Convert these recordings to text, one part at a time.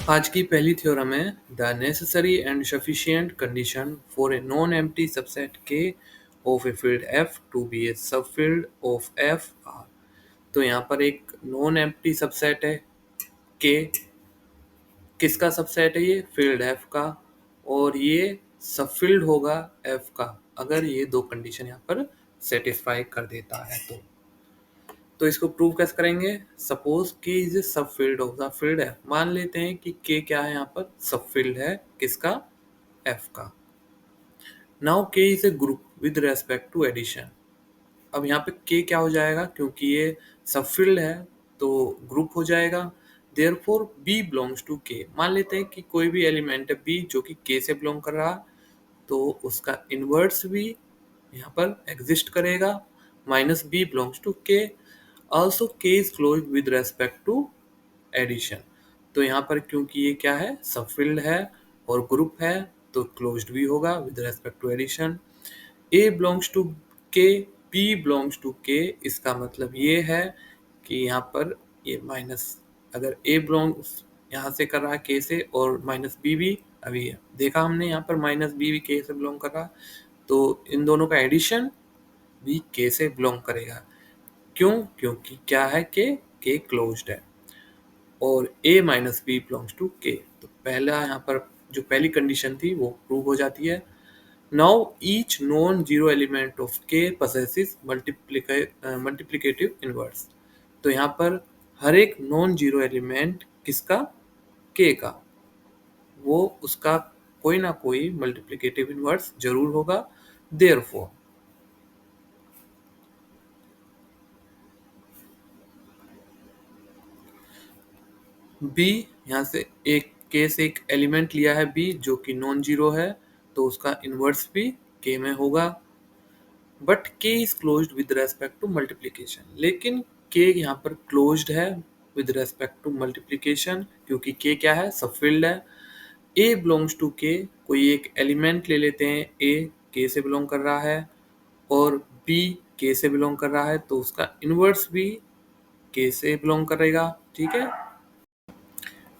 आज की पहली थ्योरम है the necessary and sufficient condition for a non empty subset K of a field F to be a subfield of F R. तो यहाँ पर एक नॉन एम्प्टी सबसेट है के, किसका सबसेट है? ये फील्ड एफ का, और ये सबफील्ड होगा एफ का अगर ये दो कंडीशन यहाँ पर सेटिस्फाई कर देता है तो इसको प्रूव कैसे करेंगे? सपोज के इज ए सब field of the field F. मान लेते हैं कि के क्या है, यहाँ पर सब फील्ड है किसका? एफ का। Now K is a group with respect to addition. अब यहाँ पे के क्या हो जाएगा? क्योंकि ये सब फील्ड है तो ग्रुप हो जाएगा। देयरफॉर बी बिलोंग्स टू के। मान लेते हैं कि कोई भी एलिमेंट है बी जो कि के से बिलोंग कर रहा, तो उसका इनवर्स भी यहाँ पर एग्जिस्ट करेगा। Minus b belongs to K. Also K is close with respect to addition. तो यहाँ पर क्योंकि ये क्या है? सब फील्ड है और ग्रुप है तो क्लोज्ड भी होगा with respect to addition. A belongs to K, b belongs to K. इसका मतलब ये है कि यहाँ पर ये माइनस, अगर ए बिलोंग्स यहाँ से कर रहा है के से और माइनस बी भी, अभी देखा हमने यहाँ पर माइनस बी भी के से बिलोंग कर रहा, तो इन दोनों का एडिशन भी के से बिलोंग करेगा। क्यों? क्योंकि क्या है? के क्लोज्ड है और a minus b belongs to K. तो पहला यहाँ पर जो पहली कंडीशन थी वो प्रूव हो जाती है। Now each non zero element of के पसेसिस मल्टीप्लिकेटिव इनवर्स। तो यहाँ पर हर एक नॉन जीरो एलिमेंट किसका? के का, वो उसका कोई ना कोई मल्टीप्लिकेटिव इनवर्स जरूर होगा। देयरफॉर बी, यहाँ से एक के से एक एलिमेंट लिया है बी जो कि नॉन जीरो है, तो उसका इनवर्स भी के में होगा। But K is closed with respect to multiplication. लेकिन के यहाँ पर क्लोज्ड है विद रेस्पेक्ट टू मल्टीप्लिकेशन क्योंकि के क्या है? सब फील्ड है। ए बिलोंग्स टू के, कोई एक एलिमेंट ले लेते हैं, ए के से बिलोंग कर रहा है और बी के से बिलोंग कर रहा है, तो उसका इनवर्स भी के से बिलोंग करेगा। ठीक है,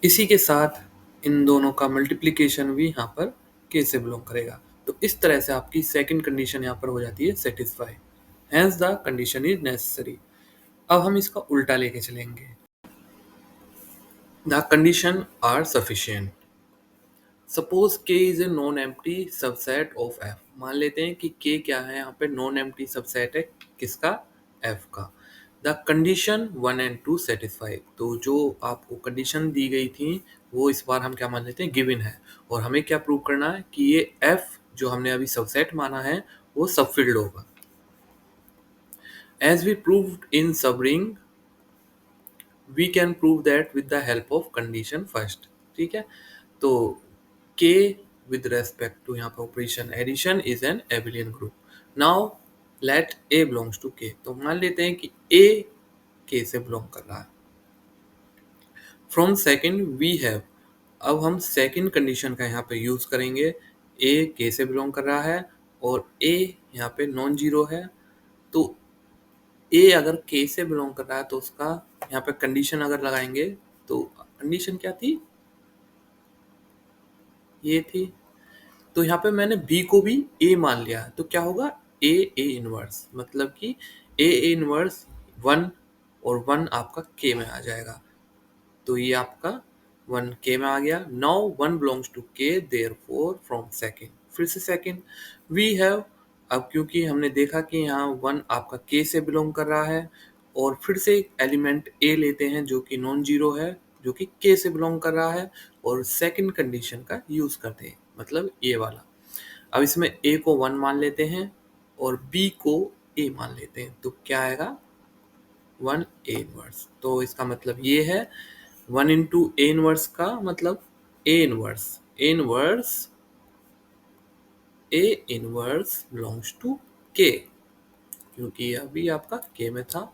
इसी के साथ इन दोनों का मल्टीप्लिकेशन भी यहाँ पर के से बिलोंग करेगा। तो इस तरह से आपकी सेकंड कंडीशन यहाँ पर हो जाती है satisfy. Hence the condition is necessary. अब हम इसका उल्टा लेके चलेंगे। The condition are sufficient. Suppose K is a non empty subset of F. मान लेते हैं कि के क्या है? यहाँ पे नॉन एम्प्टी सबसेट है किसका? एफ का। The condition 1 and 2 satisfy. तो जो आपको कंडीशन दी गई थी वो इस बार हम क्या मान लेते हैं? गिवन है। और हमें क्या प्रूव करना है कि ये एफ जो हमने अभी सबसेट माना है वो सबफील्ड होगा। As we proved in subring we can prove that with the help of condition first. ठीक है, तो k with respect to यहाँ पर operation addition is an abelian group. Now let a belongs to k। तो मान लेते हैं कि a k से बिलोंग कर रहा है। फ्रॉम सेकंड वी हैव, अब हम सेकंड कंडीशन का यहाँ पे यूज करेंगे। a k से बिलोंग कर रहा है और a यहाँ पे नॉन जीरो है, तो a अगर k से बिलोंग कर रहा है तो उसका यहाँ पे कंडीशन अगर लगाएंगे तो कंडीशन क्या थी? ये थी। तो यहाँ पे मैंने b को भी a मान लिया, तो क्या होगा? a इनवर्स, मतलब कि a इनवर्स 1 और 1 आपका k में आ जाएगा। तो ये आपका 1 k में आ गया। Now 1 belongs to k, therefore from second, फिर से सेकंड वी हैव। अब क्योंकि हमने देखा कि यहाँ 1 आपका k से बिलोंग कर रहा है और फिर से एक एलिमेंट a लेते हैं जो कि नॉन जीरो है, जो कि k से बिलोंग कर रहा है, और सेकंड कंडीशन का यूज करते हैं, मतलब ये वाला। अब इसमें a को 1 मान लेते हैं और b को a मान लेते हैं, तो क्या आएगा? 1 a इनवर्स। तो इसका मतलब ये है 1 इंटू a इनवर्स का मतलब a inverse belongs to k, क्योंकि अभी आपका k में था,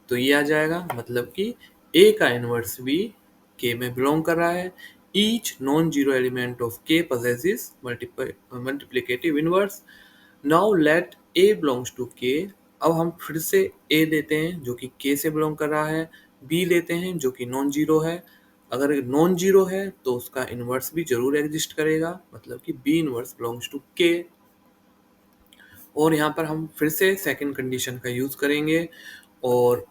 तो ये आ जाएगा। मतलब कि a का इनवर्स भी k में बिलोंग कर रहा है। Each non zero element of k possesses multiplicative inverse। Now let a belongs to k। अब हम फिर से a लेते हैं जो कि k से बिलोंग कर रहा है, b लेते हैं जो कि नॉन जीरो है, अगर नॉन जीरो है तो उसका इनवर्स भी जरूर एग्जिस्ट करेगा, मतलब कि बी इनवर्स बिलोंग्स टू के। और यहाँ पर हम फिर से सेकंड कंडीशन का यूज करेंगे, और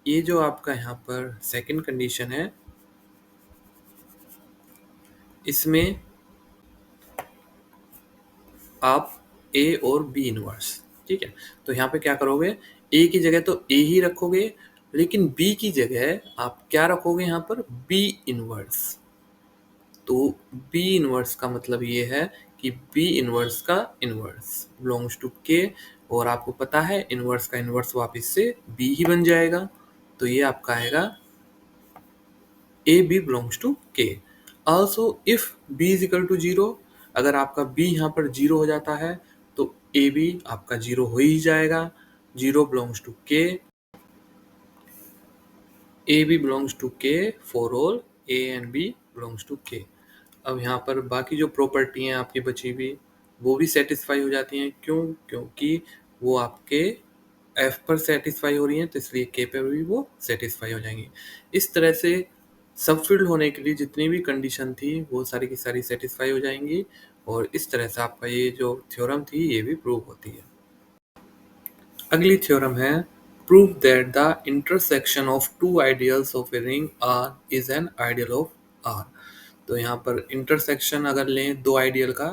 ये जो आपका यहाँ पर सेकंड कंडीशन है इसमें आप ए और बी इनवर्स, ठीक है। तो यहाँ पे क्या करोगे, ए की जगह तो ए ही रखोगे, लेकिन बी की जगह आप क्या रखोगे यहाँ पर, बी इनवर्स। तो बी इनवर्स का मतलब ये है कि बी इनवर्स का इनवर्स बिलोंग्स टू के, और आपको पता है इनवर्स का इनवर्स वापस से बी ही बन जाएगा। तो ये आपका आएगा a b belongs to K. Also if b is equal to zero, अगर आपका बी यहाँ पर जीरो हो जाता है तो ए बी आपका जीरो हो ही जाएगा। Zero belongs to K, a b belongs to K for all a and b belongs to K. अब यहाँ पर बाकी जो प्रॉपर्टी हैं आपकी बची हुई वो भी सेटिस्फाई हो जाती हैं। क्यों? क्योंकि वो आपके एफ पर सेटिस्फाई हो रही हैं, तो इसलिए के पे भी वो सेटिस्फाई हो जाएंगी। इस तरह से सब फील्ड होने के लिए जितनी भी कंडीशन थी वो सारी की सारी सेटिस्फाई हो जाएंगी, और इस तरह से आपका ये जो थ्योरम थी ये भी प्रूव होती है। अगली थ्योरम है, prove that the intersection of two ideals of a ring R is an ideal of R. तो यहाँ पर इंटरसेक्शन अगर लें दो आइडियल का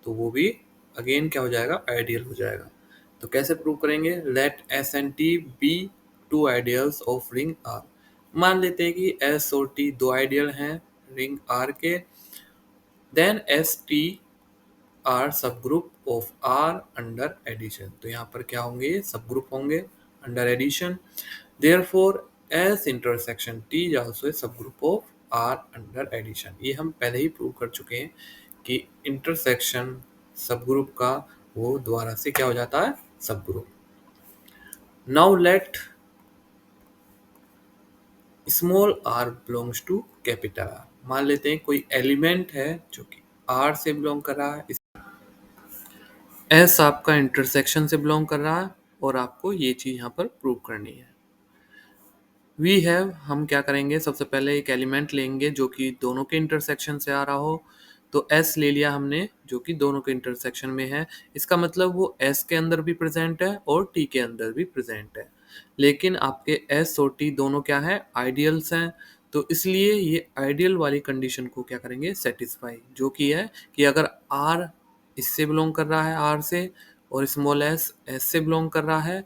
तो वो भी अगेन क्या हो जाएगा, आइडियल हो जाएगा। तो कैसे प्रूव करेंगे, let S and T be two ideals of ring R. मान लेते हैं कि एस और टी दो आइडियल हैं ring R K, then S T are subgroup of R under addition. तो यहाँ पर क्या होंगे, सब ग्रुप होंगे under addition. Therefore S intersection T is also a subgroup of R under addition. ये हम पहले ही प्रूव कर चुके हैं कि इंटरसेक्शन सब ग्रुप का वो दोबारा से क्या हो जाता है, subgroup. Now let small r belongs to capital R. मान लेते हैं कोई एलिमेंट है जो कि आर से बिलोंग कर रहा है, एस आपका इंटरसेक्शन से बिलोंग कर रहा है, और आपको ये चीज यहाँ पर प्रूव करनी है। वी हैव, हम क्या करेंगे, सबसे पहले एक एलिमेंट लेंगे जो कि दोनों के इंटरसेक्शन से आ रहा हो। तो एस ले लिया हमने जो कि दोनों के इंटरसेक्शन में है, इसका मतलब वो एस के अंदर भी प्रेजेंट है और टी के अंदर भी प्रेजेंट है। लेकिन आपके एस और टी दोनों क्या है, आइडियल्स हैं। तो इसलिए ये आइडियल वाली कंडीशन को क्या करेंगे, सेटिस्फाई, जो कि है कि अगर आर इससे बिलोंग कर रहा है आर से, और स्मॉल एस एस से बिलोंग कर रहा है,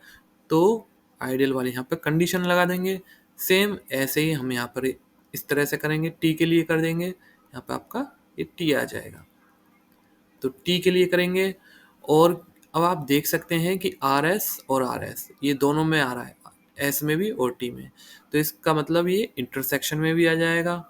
तो आइडियल वाली यहाँ पे कंडीशन लगा देंगे। सेम ऐसे ही हम यहाँ पर इस तरह से करेंगे, टी के लिए कर देंगे, यहाँ पे आपका ये टी आ जाएगा। तो टी के लिए करेंगे, और अब आप देख सकते हैं कि आर एस और आर एस ये दोनों में आ रहा है, एस में भी और टी में। तो इसका मतलब ये इंटरसेक्शन में भी आ जाएगा।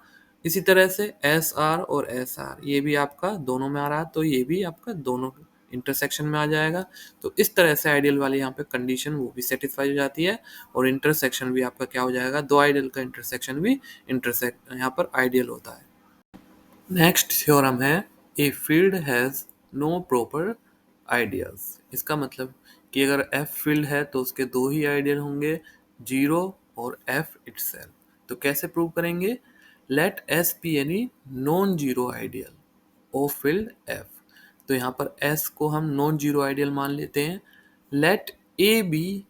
इसी तरह से एस आर और एस आर ये भी आपका दोनों में आ रहा है, तो ये भी आपका दोनों इंटरसेक्शन में आ जाएगा। तो इस तरह से आइडियल वाली यहाँ पे कंडीशन वो भी सेटिस्फाई हो जाती है, और इंटरसेक्शन भी आपका क्या हो जाएगा, दो आइडियल का इंटरसेक्शन भी इंटरसेक्ट यहाँ पर आइडियल होता है। नेक्स्ट थ्योरम है, a field has no proper ideals. इसका मतलब कि अगर एफ फील्ड है तो उसके दो ही आइडियल होंगे, जीरो और एफ इटसेल्फ। तो कैसे प्रूव करेंगे, let S be any non zero ideal of field F. तो यहाँ पर एस को हम नॉन जीरो आइडियल मान लेते हैं। Let a be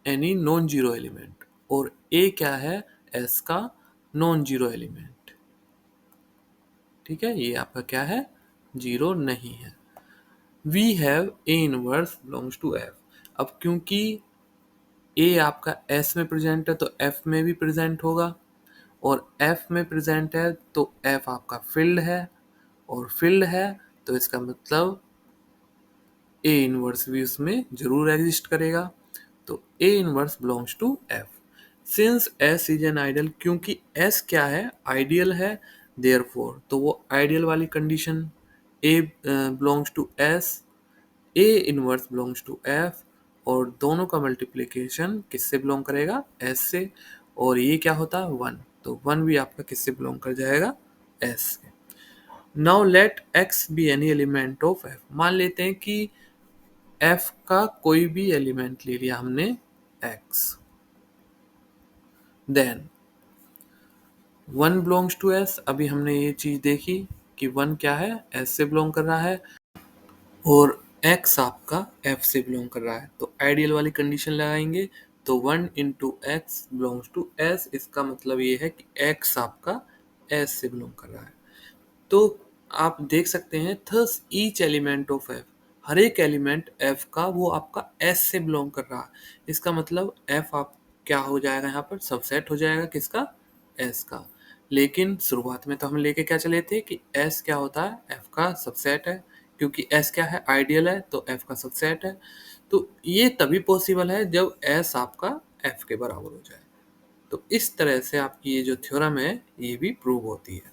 any non zero element, और ए क्या है, एस का नॉन जीरो एलिमेंट। ठीक है, ये आपका क्या है, जीरो नहीं है। We have a inverse belongs to F. अब क्योंकि ए आपका एस में प्रेजेंट है तो एफ में भी प्रेजेंट होगा, और एफ में प्रेजेंट है तो एफ आपका फील्ड है, और फील्ड है तो इसका मतलब ए इनवर्स भी उसमें जरूर एग्जिस्ट करेगा। तो a inverse belongs to F. Since S is an ideal, क्योंकि एस क्या है, आइडियल है, देयरफॉर तो वो आइडियल वाली condition a belongs to S, a inverse belongs to F, और दोनों का मल्टीप्लिकेशन किससे बिलोंग करेगा, एस से, और ये क्या होता है, वन। तो वन भी आपका किससे बिलोंग कर जाएगा, एस से। Now let x be any element of F. मान लेते हैं कि एफ का कोई भी एलिमेंट ले लिया हमने, x, then one belongs to S, अभी हमने ये चीज देखी कि वन क्या है, एस से बिलोंग कर रहा है, और एक्स आपका एफ से बिलोंग कर रहा है, तो आइडियल वाली कंडीशन लगाएंगे। तो one into x belongs to S, इसका मतलब ये है कि एक्स आपका एस से बिलोंग कर रहा है। तो आप देख सकते हैं thus each element of F, हर एक एलिमेंट एफ का वो आपका एस से बिलोंग कर रहा है। इसका मतलब एफ आप क्या हो जाएगा, यहाँ पर सबसेट हो जाएगा किसका, एस का। लेकिन शुरुआत में तो हम लेके क्या चले थे कि एस क्या होता है, एफ का सबसेट है, क्योंकि एस क्या है, आइडियल है, तो एफ का सबसेट है। तो ये तभी पॉसिबल है जब एस आपका एफ के बराबर हो जाए। तो इस तरह से आपकी ये जो थ्योरम है ये भी प्रूव होती है।